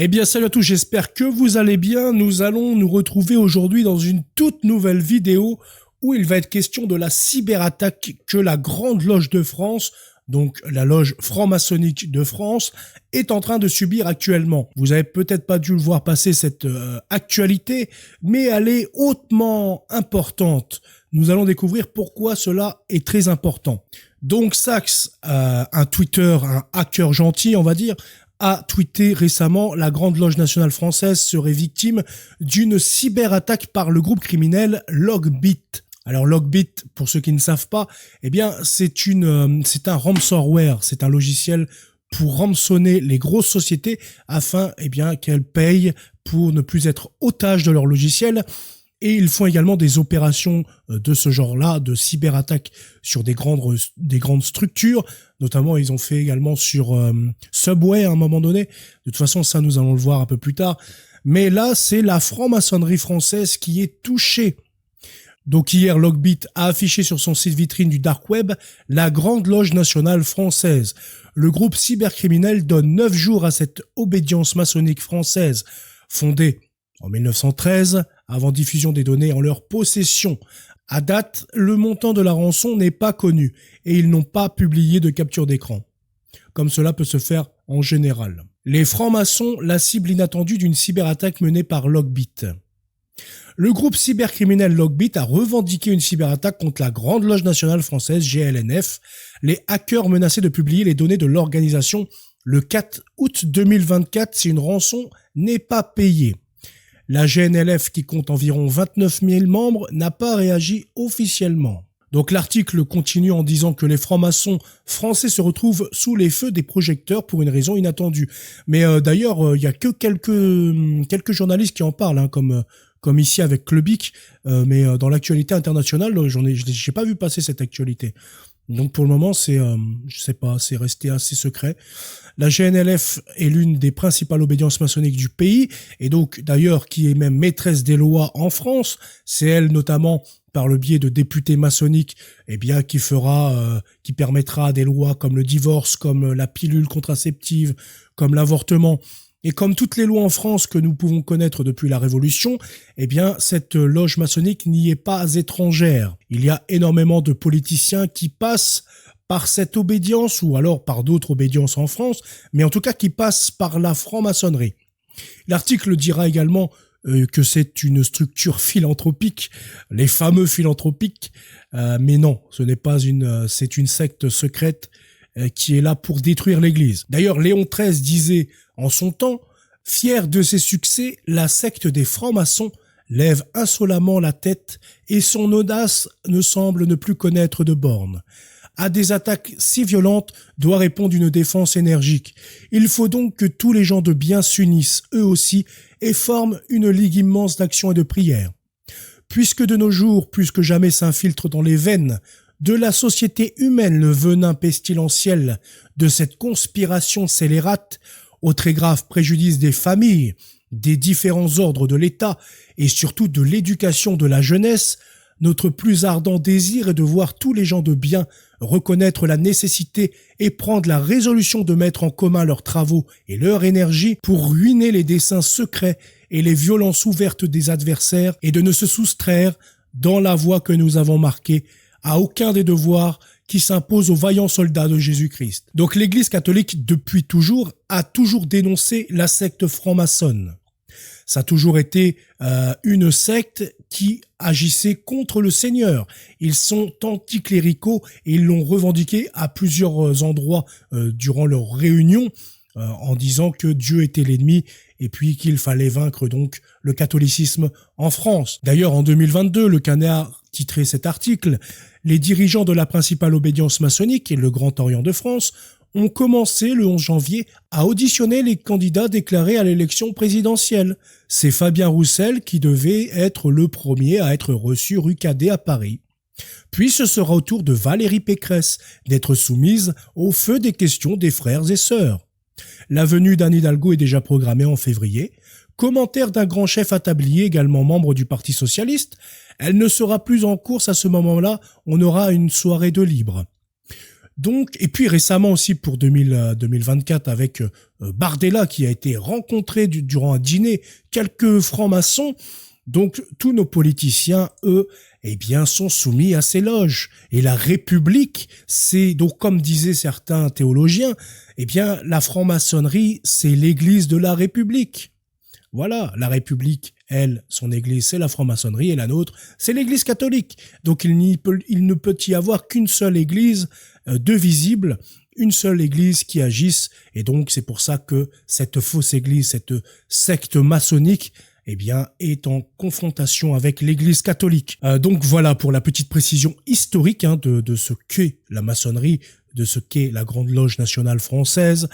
Eh bien salut à tous, j'espère que vous allez bien. Nous allons nous retrouver aujourd'hui dans une toute nouvelle vidéo où il va être question de la cyberattaque que la Grande Loge de France, donc la loge franc-maçonnique de France, est en train de subir actuellement. Vous avez peut-être pas dû le voir passer cette actualité, mais elle est hautement importante. Nous allons découvrir pourquoi cela est très important. Donc Sax, un Twitter, un hacker gentil on va dire, a tweeté récemment: la Grande Loge nationale française serait victime d'une cyberattaque par le groupe criminel Logbit. Alors Logbit, pour ceux qui ne savent pas, eh bien c'est un ransomware, c'est un logiciel pour rançonner les grosses sociétés afin qu'elles payent pour ne plus être otages de leur logiciel. Et ils font également des opérations de ce genre-là, de cyberattaques sur des grandes structures. Notamment, ils ont fait également sur Subway à un moment donné. De toute façon, ça, nous allons le voir un peu plus tard. Mais là, c'est la franc-maçonnerie française qui est touchée. Donc hier, Logbit a affiché sur son site vitrine du Dark Web la Grande Loge nationale française. Le groupe cybercriminel donne 9 jours à cette obédience maçonnique française, fondée en 1913, avant diffusion des données en leur possession. À date, le montant de la rançon n'est pas connu et ils n'ont pas publié de capture d'écran, comme cela peut se faire en général. Les francs-maçons, la cible inattendue d'une cyberattaque menée par Logbit. Le groupe cybercriminel Logbit a revendiqué une cyberattaque contre la Grande Loge nationale française GLNF. Les hackers menaçaient de publier les données de l'organisation le 4 août 2024 si une rançon n'est pas payée. La GNLF, qui compte environ 29 000 membres, n'a pas réagi officiellement. Donc l'article continue en disant que les francs-maçons français se retrouvent sous les feux des projecteurs pour une raison inattendue. Mais d'ailleurs, il y a que quelques journalistes qui en parlent, comme ici avec Clubic, mais dans l'actualité internationale, j'ai pas vu passer cette actualité. Donc pour le moment, c'est resté assez secret. La GNLF est l'une des principales obédiences maçonniques du pays, et donc d'ailleurs qui est même maîtresse des lois en France. C'est elle notamment, par le biais de députés maçonniques, qui permettra des lois comme le divorce, comme la pilule contraceptive, comme l'avortement. Et comme toutes les lois en France que nous pouvons connaître depuis la Révolution, cette loge maçonnique n'y est pas étrangère. Il y a énormément de politiciens qui passent par cette obédience ou alors par d'autres obédiences en France, mais en tout cas qui passent par la franc-maçonnerie. L'article dira également que c'est une structure philanthropique, les fameux philanthropiques, mais non, c'est une secte secrète qui est là pour détruire l'Église. D'ailleurs, Léon XIII disait en son temps: fier de ses succès, la secte des francs-maçons lève insolemment la tête et son audace ne semble ne plus connaître de bornes. À des attaques si violentes doit répondre une défense énergique. Il faut donc que tous les gens de bien s'unissent, eux aussi, et forment une ligue immense d'action et de prière. Puisque de nos jours, plus que jamais s'infiltre dans les veines de la société humaine le venin pestilentiel de cette conspiration scélérate, au très grave préjudice des familles, des différents ordres de l'État et surtout de l'éducation de la jeunesse, notre plus ardent désir est de voir tous les gens de bien reconnaître la nécessité et prendre la résolution de mettre en commun leurs travaux et leur énergie pour ruiner les desseins secrets et les violences ouvertes des adversaires et de ne se soustraire, dans la voie que nous avons marquée, à aucun des devoirs qui s'imposent aux vaillants soldats de Jésus-Christ. Donc l'Église catholique, depuis toujours, a toujours dénoncé la secte franc-maçonne. Ça a toujours été une secte qui agissait contre le Seigneur. Ils sont anticléricaux et ils l'ont revendiqué à plusieurs endroits durant leurs réunions en disant que Dieu était l'ennemi et puis qu'il fallait vaincre donc le catholicisme en France. D'ailleurs, en 2022, le Canard titrait cet article: les dirigeants de la principale obédience maçonnique et le Grand Orient de France ont commencé le 11 janvier à auditionner les candidats déclarés à l'élection présidentielle. C'est Fabien Roussel qui devait être le premier à être reçu rue Cadet à Paris. Puis ce sera au tour de Valérie Pécresse d'être soumise au feu des questions des frères et sœurs. La venue d'Anne Hidalgo est déjà programmée en février. Commentaire d'un grand chef à tablier, également membre du Parti socialiste: elle ne sera plus en course à ce moment-là, on aura une soirée de libre. Donc, et puis récemment aussi pour 2024 avec Bardella qui a été rencontré durant un dîner, quelques francs-maçons. Donc, tous nos politiciens, eux, eh bien, sont soumis à ces loges. Et la République, c'est, donc, comme disaient certains théologiens, eh bien, la franc-maçonnerie, c'est l'église de la République. Voilà, la République, elle, son église, c'est la franc-maçonnerie, et la nôtre, c'est l'église catholique. Donc, il ne peut y avoir qu'une seule église de visible, une seule église qui agisse, et donc, c'est pour ça que cette fausse église, cette secte maçonnique, eh bien, est en confrontation avec l'Église catholique. Donc voilà pour la petite précision historique de ce qu'est la maçonnerie, de ce qu'est la Grande Loge nationale française.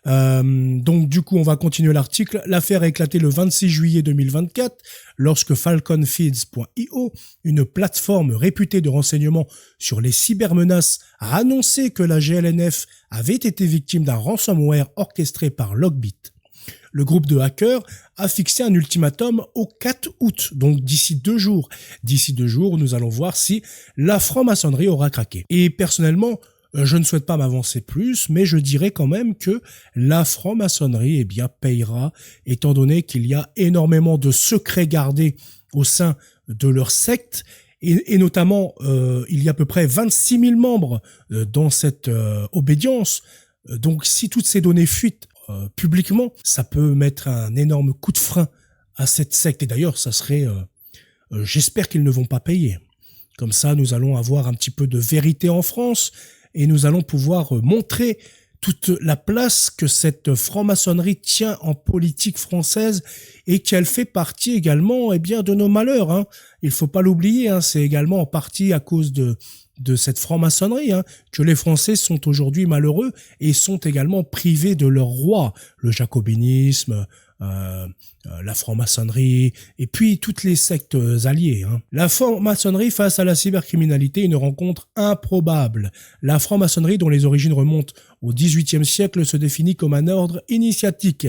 Donc du coup, on va continuer l'article. L'affaire a éclaté le 26 juillet 2024 lorsque FalconFeeds.io, une plateforme réputée de renseignement sur les cybermenaces, a annoncé que la GLNF avait été victime d'un ransomware orchestré par Logbit. Le groupe de hackers a fixé un ultimatum au 4 août, donc d'ici 2 jours. D'ici 2 jours, nous allons voir si la franc-maçonnerie aura craqué. Et personnellement, je ne souhaite pas m'avancer plus, mais je dirais quand même que la franc-maçonnerie, eh bien, payera, étant donné qu'il y a énormément de secrets gardés au sein de leur secte, et notamment, il y a à peu près 26 000 membres dans cette obédience. Donc, si toutes ces données fuitent publiquement, ça peut mettre un énorme coup de frein à cette secte. Et d'ailleurs, ça serait... j'espère qu'ils ne vont pas payer. Comme ça, nous allons avoir un petit peu de vérité en France et nous allons pouvoir montrer toute la place que cette franc-maçonnerie tient en politique française et qu'elle fait partie également eh bien, de nos malheurs. Hein. Il faut pas l'oublier, hein, c'est également en partie à cause de cette franc-maçonnerie, hein, que les Français sont aujourd'hui malheureux et sont également privés de leur roi, le jacobinisme, la franc-maçonnerie et puis toutes les sectes alliées. Hein. La franc-maçonnerie face à la cybercriminalité, une rencontre improbable. La franc-maçonnerie, dont les origines remontent au XVIIIe siècle, se définit comme un ordre initiatique,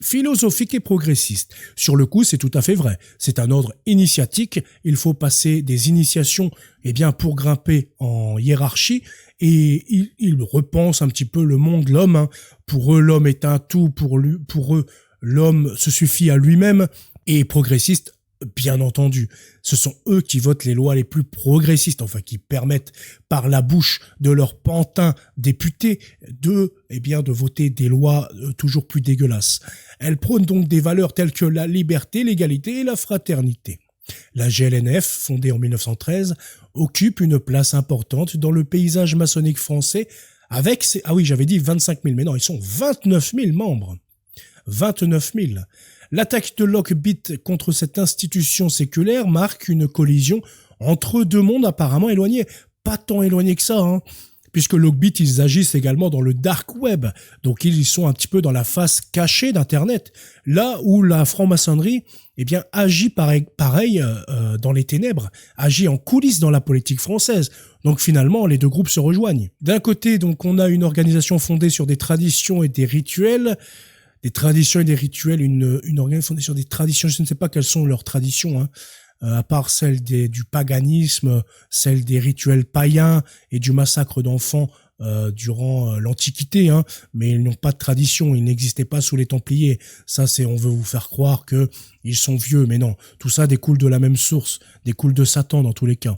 philosophique et progressiste. Sur le coup, c'est tout à fait vrai. C'est un ordre initiatique. Il faut passer des initiations, eh bien, pour grimper en hiérarchie. Et ils repensent un petit peu le monde, l'homme. Hein. Pour eux, l'homme est un tout. Pour eux, l'homme se suffit à lui-même. Et progressiste, bien entendu, ce sont eux qui votent les lois les plus progressistes, enfin qui permettent par la bouche de leurs pantins députés de voter des lois toujours plus dégueulasses. Elles prônent donc des valeurs telles que la liberté, l'égalité et la fraternité. La GLNF, fondée en 1913, occupe une place importante dans le paysage maçonnique français avec ses... Ah oui, j'avais dit 25 000, mais non, ils sont 29 000 membres. 29 000. L'attaque de Logbit contre cette institution séculaire marque une collision entre deux mondes apparemment éloignés. Pas tant éloignés que ça, hein, puisque Logbit, ils agissent également dans le dark web. Donc ils sont un petit peu dans la face cachée d'Internet. Là où la franc-maçonnerie, eh bien, agit pareil dans les ténèbres, agit en coulisses dans la politique française. Donc finalement, les deux groupes se rejoignent. D'un côté, donc, on a une organisation fondée sur des traditions et des rituels. Des traditions et des rituels, une organisation fondée sur des traditions, je ne sais pas quelles sont leurs traditions, hein, à part celles du paganisme, celles des rituels païens et du massacre d'enfants durant l'Antiquité, hein, mais ils n'ont pas de tradition, ils n'existaient pas sous les Templiers. Ça, on veut vous faire croire que ils sont vieux, mais non, tout ça découle de la même source, découle de Satan dans tous les cas.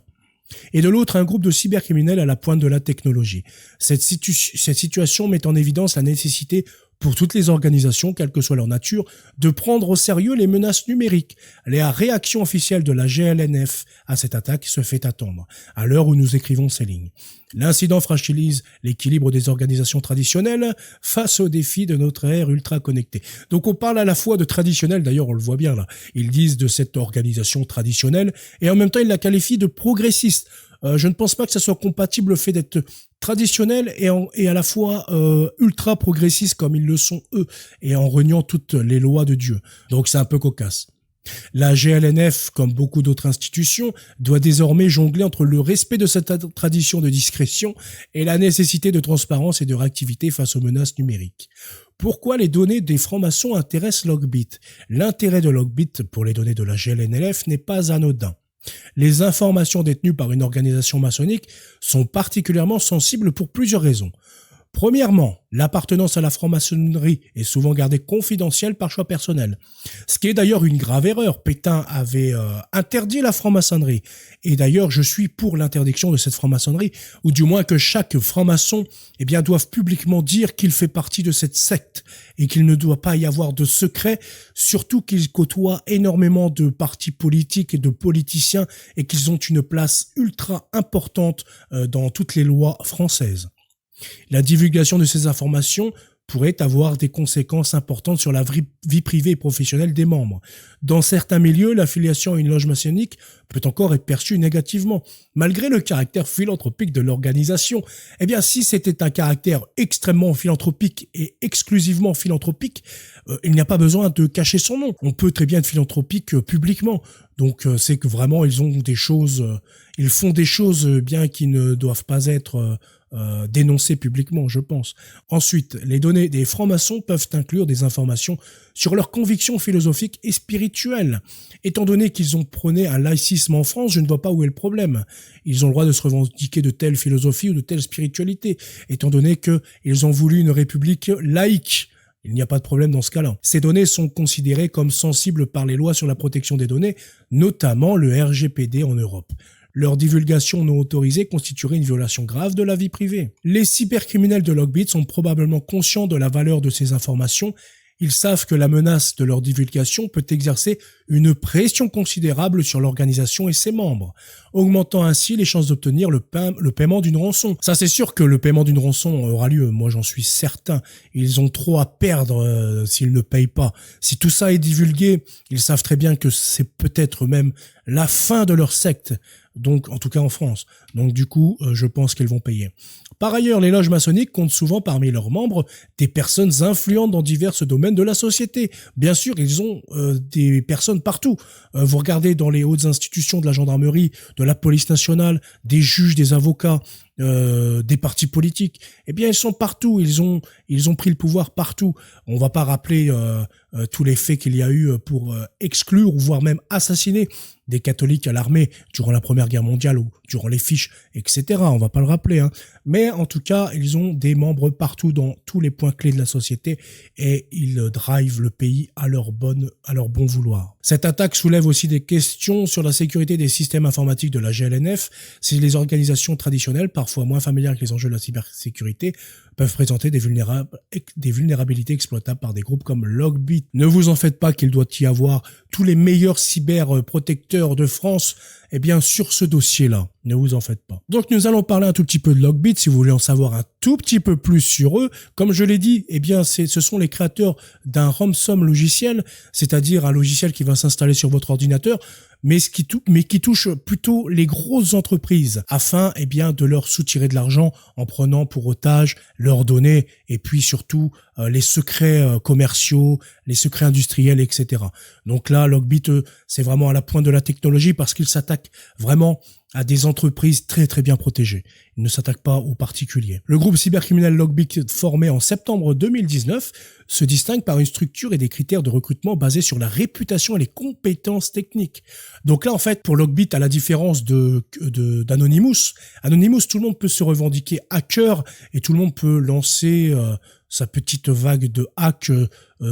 Et de l'autre, un groupe de cybercriminels à la pointe de la technologie. Cette situation met en évidence la nécessité pour toutes les organisations, quelle que soit leur nature, de prendre au sérieux les menaces numériques. La réaction officielle de la GLNF à cette attaque se fait attendre, à l'heure où nous écrivons ces lignes. L'incident fragilise l'équilibre des organisations traditionnelles face aux défis de notre ère ultra connectée. Donc on parle à la fois de traditionnel, d'ailleurs on le voit bien là, ils disent de cette organisation traditionnelle, et en même temps ils la qualifient de progressiste. Je ne pense pas que ça soit compatible le fait d'être traditionnel et à la fois ultra progressiste comme ils le sont eux, et en reniant toutes les lois de Dieu. Donc c'est un peu cocasse. La GLNF, comme beaucoup d'autres institutions, doit désormais jongler entre le respect de cette tradition de discrétion et la nécessité de transparence et de réactivité face aux menaces numériques. Pourquoi les données des francs-maçons intéressent Logbit ? L'intérêt de Logbit pour les données de la GLNF n'est pas anodin. Les informations détenues par une organisation maçonnique sont particulièrement sensibles pour plusieurs raisons. Premièrement, l'appartenance à la franc-maçonnerie est souvent gardée confidentielle par choix personnel. Ce qui est d'ailleurs une grave erreur. Pétain avait interdit la franc-maçonnerie. Et d'ailleurs, je suis pour l'interdiction de cette franc-maçonnerie, ou du moins que chaque franc-maçon doive publiquement dire qu'il fait partie de cette secte et qu'il ne doit pas y avoir de secret, surtout qu'ils côtoient énormément de partis politiques et de politiciens et qu'ils ont une place ultra importante dans toutes les lois françaises. La divulgation de ces informations pourrait avoir des conséquences importantes sur la vie privée et professionnelle des membres. Dans certains milieux, l'affiliation à une loge maçonnique peut encore être perçue négativement, malgré le caractère philanthropique de l'organisation. Si c'était un caractère extrêmement philanthropique et exclusivement philanthropique, il n'y a pas besoin de cacher son nom. On peut très bien être philanthropique publiquement. Donc c'est que vraiment ils font des choses bien qui ne doivent pas être dénoncées publiquement, je pense. Ensuite, les données des francs-maçons peuvent inclure des informations sur leurs convictions philosophiques et spirituelles. Étant donné qu'ils ont prôné un laïcisme en France, je ne vois pas où est le problème. Ils ont le droit de se revendiquer de telle philosophie ou de telle spiritualité, étant donné qu'ils ont voulu une république laïque. Il n'y a pas de problème dans ce cas-là. Ces données sont considérées comme sensibles par les lois sur la protection des données, notamment le RGPD en Europe. Leur divulgation non autorisée constituerait une violation grave de la vie privée. Les cybercriminels de Logbit sont probablement conscients de la valeur de ces informations. Ils savent que la menace de leur divulgation peut exercer une pression considérable sur l'organisation et ses membres, augmentant ainsi les chances d'obtenir le paiement d'une rançon. Ça, c'est sûr que le paiement d'une rançon aura lieu, moi j'en suis certain. Ils ont trop à perdre s'ils ne payent pas. Si tout ça est divulgué, ils savent très bien que c'est peut-être même la fin de leur secte, donc en tout cas en France. Donc du coup, je pense qu'ils vont payer. Par ailleurs, les loges maçonniques comptent souvent parmi leurs membres des personnes influentes dans divers domaines de la société. Bien sûr, ils ont des personnes partout. Vous regardez dans les hautes institutions de la gendarmerie, de la police nationale, des juges, des avocats, des partis politiques. Ils sont partout. Ils ont pris le pouvoir partout. On va pas rappeler tous les faits qu'il y a eu pour exclure ou voire même assassiner des catholiques à l'armée durant la Première Guerre mondiale ou durant les fiches, etc. On va pas le rappeler, hein. Mais en tout cas, ils ont des membres partout dans tous les points clés de la société et ils drivent le pays à leur bon vouloir. Cette attaque soulève aussi des questions sur la sécurité des systèmes informatiques de la GLNF. Si les organisations traditionnelles, parfois moins familières avec les enjeux de la cybersécurité, peuvent présenter des vulnérabilités exploitables par des groupes comme Logbit. Ne vous en faites pas qu'il doit y avoir tous les meilleurs cyberprotecteurs de France sur ce dossier-là. Ne vous en faites pas. Donc nous allons parler un tout petit peu de Logbit si vous voulez en savoir un tout petit peu plus sur eux. Comme je l'ai dit, ce sont les créateurs d'un ransom logiciel, c'est-à-dire un logiciel qui va s'installer sur votre ordinateur, mais qui touche plutôt les grosses entreprises afin de leur soutirer de l'argent en prenant pour otage leurs données et puis surtout les secrets commerciaux, les secrets industriels, etc. Donc là, Logbit, c'est vraiment à la pointe de la technologie parce qu'il s'attaque vraiment à des entreprises très très bien protégées. Il ne s'attaque pas aux particuliers. Le groupe cybercriminel Logbit, formé en septembre 2019, se distingue par une structure et des critères de recrutement basés sur la réputation et les compétences techniques. Donc là, en fait, pour Logbit, à la différence d'Anonymous, tout le monde peut se revendiquer hacker et tout le monde peut lancer sa petite vague de hack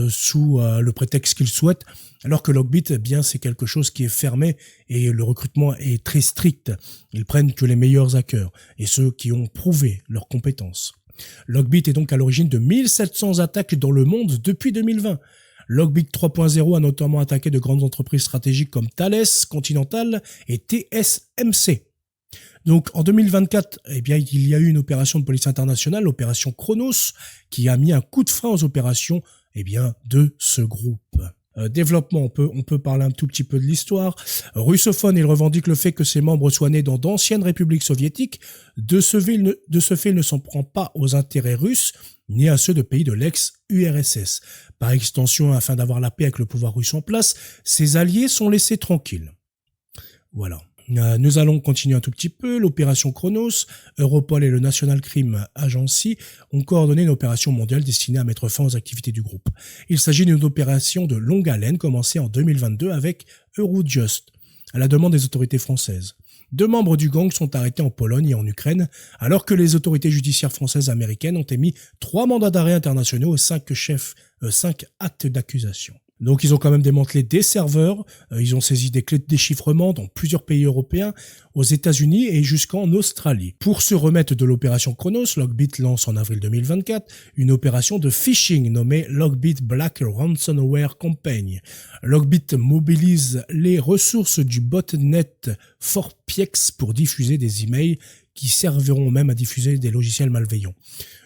sous le prétexte qu'il souhaite, alors que Logbit, c'est quelque chose qui est fermé et le recrutement est très strict. Ils prennent que les meilleurs hackers et ceux qui ont prouvé leurs compétences. Logbit est donc à l'origine de 1700 attaques dans le monde depuis 2020. Logbit 3.0 a notamment attaqué de grandes entreprises stratégiques comme Thales, Continental et TSMC. Donc en 2024, il y a eu une opération de police internationale, l'opération Chronos, qui a mis un coup de frein aux opérations de ce groupe. Développement, on peut parler un tout petit peu de l'histoire. Russophone, il revendique le fait que ses membres soient nés dans d'anciennes républiques soviétiques. De ce fait, il ne s'en prend pas aux intérêts russes, ni à ceux de pays de l'ex-URSS. Par extension, afin d'avoir la paix avec le pouvoir russe en place, ses alliés sont laissés tranquilles. Voilà. Nous allons continuer un tout petit peu. L'opération Chronos, Europol et le National Crime Agency ont coordonné une opération mondiale destinée à mettre fin aux activités du groupe. Il s'agit d'une opération de longue haleine commencée en 2022 avec Eurojust. à la demande des autorités françaises. 2 membres du gang sont arrêtés en Pologne et en Ukraine, alors que les autorités judiciaires françaises et américaines ont émis 3 mandats d'arrêt internationaux et 5 actes d'accusation. Donc ils ont quand même démantelé des serveurs, ils ont saisi des clés de déchiffrement dans plusieurs pays européens, aux États-Unis et jusqu'en Australie. Pour se remettre de l'opération Chronos, Lockbit lance en avril 2024 une opération de phishing nommée Lockbit Black Ransomware Campaign. Lockbit mobilise les ressources du botnet Forpiex pour diffuser des emails qui serviront même à diffuser des logiciels malveillants.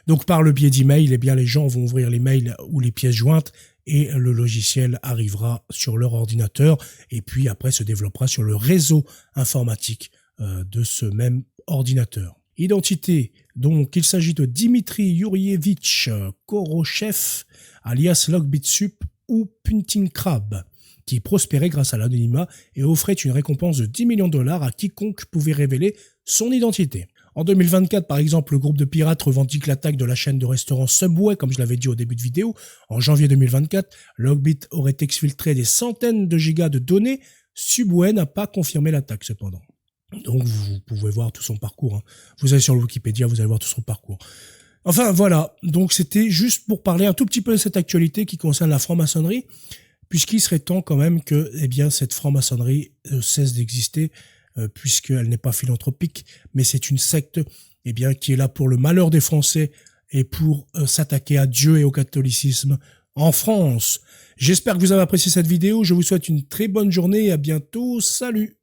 Donc par le biais d'emails, eh bien les gens vont ouvrir les mails ou les pièces jointes et le logiciel arrivera sur leur ordinateur et puis après se développera sur le réseau informatique de ce même ordinateur. Identité, donc il s'agit de Dimitri Yurievich Korochev, alias Lockbitsup ou Punting Crab, qui prospérait grâce à l'anonymat et offrait une récompense de 10 millions de dollars à quiconque pouvait révéler son identité. En 2024, par exemple, le groupe de pirates revendique l'attaque de la chaîne de restaurants Subway, comme je l'avais dit au début de vidéo. En janvier 2024, Lockbit aurait exfiltré des centaines de gigas de données. Subway n'a pas confirmé l'attaque, cependant. Donc, vous pouvez voir tout son parcours. Vous allez sur le Wikipédia, vous allez voir tout son parcours. Enfin, voilà. Donc, c'était juste pour parler un tout petit peu de cette actualité qui concerne la franc-maçonnerie, puisqu'il serait temps quand même que, eh bien, cette franc-maçonnerie cesse d'exister, puisqu'elle n'est pas philanthropique, mais c'est une secte eh bien, qui est là pour le malheur des Français et pour s'attaquer à Dieu et au catholicisme en France. J'espère que vous avez apprécié cette vidéo, je vous souhaite une très bonne journée et à bientôt, salut!